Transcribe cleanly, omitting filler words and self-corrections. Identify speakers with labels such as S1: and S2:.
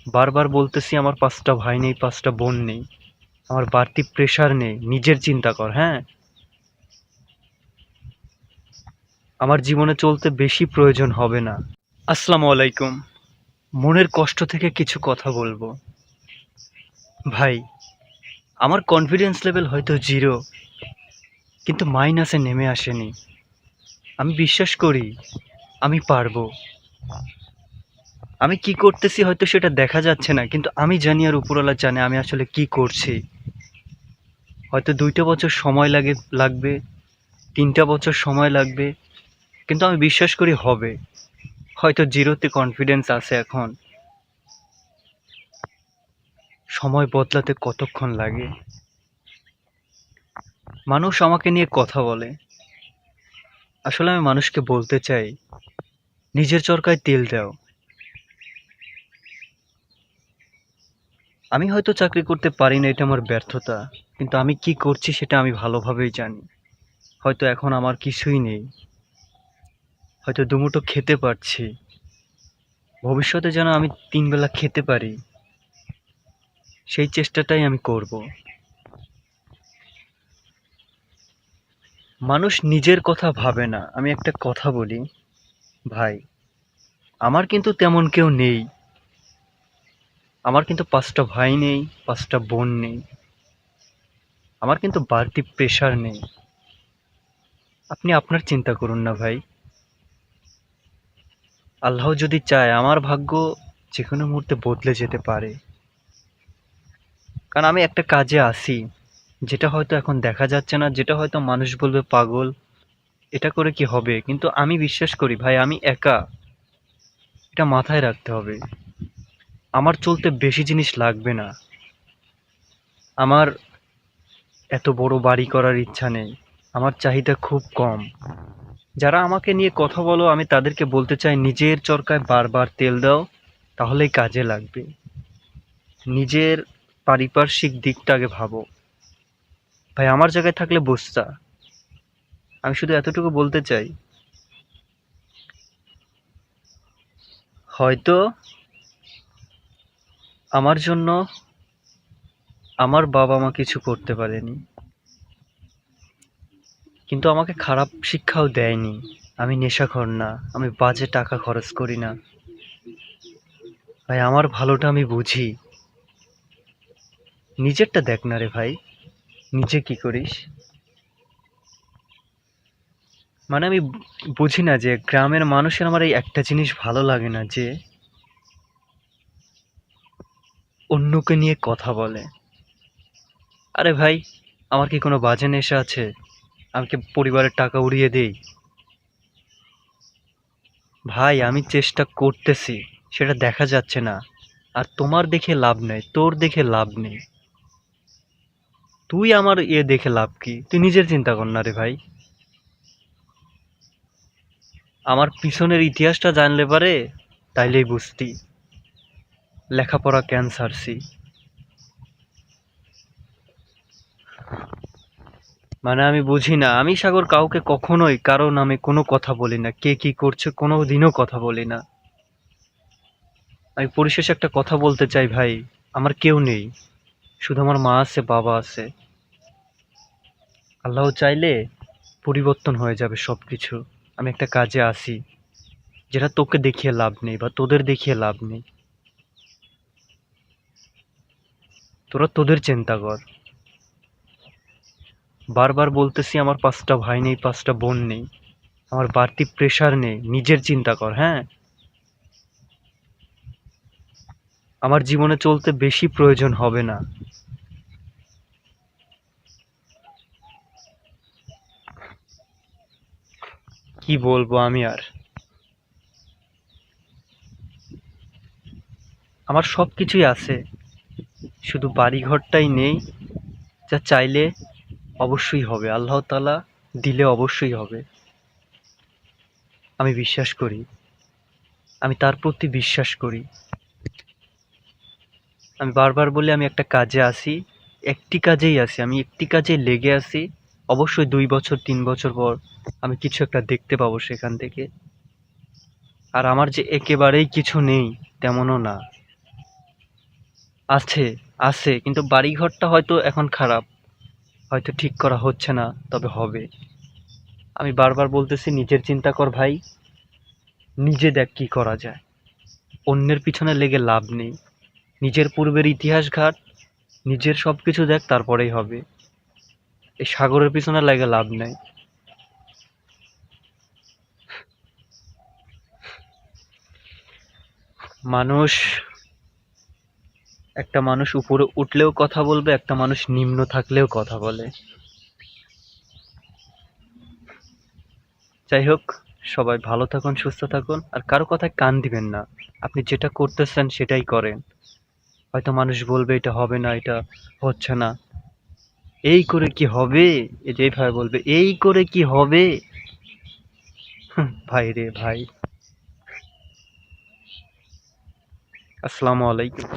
S1: বারবার বলতেছি আমার ৫টা ভাই নেই, ৫টা বোন নেই। আমার বাড়তি প্রেশার নেই। নিজের চিন্তা কর, হ্যাঁ? আমার জীবনে চলতে বেশি প্রয়োজন হবে না। আসসালামু আলাইকুম। মনের কষ্ট থেকে কিছু কথা বলবো। ভাই, আমার কনফিডেন্স লেভেল হয়তো 0, কিন্তু মাইনাসে নেমে আসেনি। আমি বিশ্বাস করি আমি পারবো। আমি কি করতেছি হয়তো সেটা দেখা যাচ্ছে না, কিন্তু আমি জানি আর উপরওয়ালা জানে আমি আসলে কি করছি। হয়তো ২টা বছর সময় লাগবে, ৩টা বছর সময় লাগবে, কিন্তু আমি বিশ্বাস করি হবে। হয়তো 0তে কনফিডেন্স আছে এখন। সময় বদলাতে কতক্ষণ লাগে? মানুষ আমাকে নিয়ে কথা বলে। আসলে আমি মানুষকে বলতে চাই, নিজের চরকায় তেল দাও। আমি হয়তো চাকরি করতে পারি না, এটা আমার ব্যর্থতা। কিন্তু আমি কি করছি সেটা আমি ভালোভাবেই জানি। হয়তো এখন আমার কিছুই নেই। হয়তো দুমুঠো খেতে পারছি। ভবিষ্যতে যেন আমি ৩ বেলা খেতে পারি, সেই চেষ্টাটাই আমি করব। মানুষ নিজের কথা ভাবে না। আমি একটা কথা বলি, ভাই, আমার কিন্তু তেমন কেউ নেই। আমার কিন্তু ৫টা ভাই নেই, ৫টা বোন নেই। আমার কিন্তু বাড়তি প্রেশার নেই। আপনি আপনার চিন্তা করুন না ভাই। আল্লাহ যদি চায় আমার ভাগ্য যেকোনো মুহূর্তে বদলে যেতে পারে। কারণ আমি একটা কাজে আছি, যেটা হয়তো এখন দেখা যাচ্ছে না, যেটা হয়তো মানুষ বলবে পাগল, এটা করে কি হবে? কিন্তু আমি বিশ্বাস করি ভাই আমি একা। এটা মাথায় রাখতে হবে। আমার চলতে বেশি জিনিস লাগবে না। আমার এত বড় বাড়ি করার ইচ্ছা নেই। আমার চাহিদা খুব কম। যারা আমাকে নিয়ে কথা বলো আমি তাদেরকে বলতে চাই নিজের চরকায় বারবার তেল দাও, তাহলেই কাজে লাগবে। নিজের পারিপার্শ্বিক দিকটা আগে ভাবো। ভাই আমার জায়গায় থাকলে বুঝতা। আমি শুধু এতটুকু বলতে চাই, হয়তো আমার জন্য আমার বাবা মা কিছু করতে পারেনি, কিন্তু আমাকে খারাপ শিক্ষাও দেয়নি। আমি নেশাখোর না, আমি বাজে টাকা খরচ করি না। ভাই আমার ভালোটা আমি বুঝি। নিজেরটা দেখ না রে ভাই, নিজে কি করিস? মানে আমি বুঝি না যে গ্রামের মানুষের আমার এই একটা জিনিস ভালো লাগে না, যে অন্যকে নিয়ে কথা বলে। আরে ভাই, আমার কি কোনো বাজে নেশা আছে? আমি কি পরিবারের টাকা উড়িয়ে দেই? ভাই আমি চেষ্টা করতেছি, সেটা দেখা যাচ্ছে না। আর তোমার দেখে লাভ নেই, তোর দেখে লাভ নেই। তুই আমার দেখে লাভ কি? তুই নিজের চিন্তা কর না রে ভাই। আমার পিছনের ইতিহাসটা জানলে পারে তাইলেই বুঝতি লেখাপড়া কেন ছাড়ছি। মানে আমি বুঝি না, আমি সাগর কাউকে কখনোই কারো নামে কোনো কথা বলি না, কে কি করছে কোনো দিনও কথা বলি না। আমি পরিশেষে একটা কথা বলতে চাই ভাই, আমার কেউ নেই, শুধু আমার মা আছে, বাবা আছে। আল্লাহ চাইলে পরিবর্তন হয়ে যাবে সবকিছু। আমি একটা কাজে আছি, যেটা তোকে দেখিয়ে লাভ নেই বা তোদের দেখিয়ে লাভ নেই। তোরা তোদের চিন্তা কর। বারবার বলতেছি আমার ৫টা ভাই নেই, ৫টা বোন নেই। আমার বাড়তি প্রেশার নেই। নিজের চিন্তা কর, হ্যাঁ? আমার জীবনে চলতে বেশি প্রয়োজন হবে না। কি বলবো আমি আর? আমার সবকিছুই আছে, শুধু বাড়িঘরটাই নেই, যা চাইলে অবশ্যই হবে। আল্লাহ তাআলা দিলে অবশ্যই হবে। আমি বিশ্বাস করি। আমি তার প্রতি বিশ্বাস করি। আমি বারবার বলি আমি একটা কাজে আছি, একটি কাজেই আছি। আমি একটি কাজে লেগে আছি। অবশ্যই ২ বছর ৩ বছর পর আমি কিছু একটা দেখতে পাবো সেখান থেকে। আর আমার যে একেবারেই কিছু নেই তেমনও না। আছে, আছে, কিন্তু বাড়িঘরটা হয়তো এখন খারাপ, হয়তো ঠিক করা হচ্ছে না, তবে হবে। আমি বারবার বলতেছি নিজের চিন্তা কর ভাই, নিজে দেখ কি করা যায়। অন্যের পিছনে লেগে লাভ নেই। নিজের পূর্বের ইতিহাস ঘাট, নিজের সবকিছু দেখ, তারপরেই হবে। এই সাগরের পিছনে লেগে লাভ নেই। মানুষ, একটা মানুষ উপরে উঠলেও কথা বলবে, একটা মানুষ নিম্ন থাকলেও কথা বলে। যাই হোক, সবাই ভালো থাকুন, সুস্থ থাকুন, আর কারো কথায় কান দিবেন না। আপনি যেটা করতেছেন সেটাই করেন। হয়তো মানুষ বলবে এটা হবে না, এটা হচ্ছে না, এই করে কি হবে, এই যে এইভাবে বলবে এই করে কি হবে। ভাই রে ভাই। আসসালামু আলাইকুম।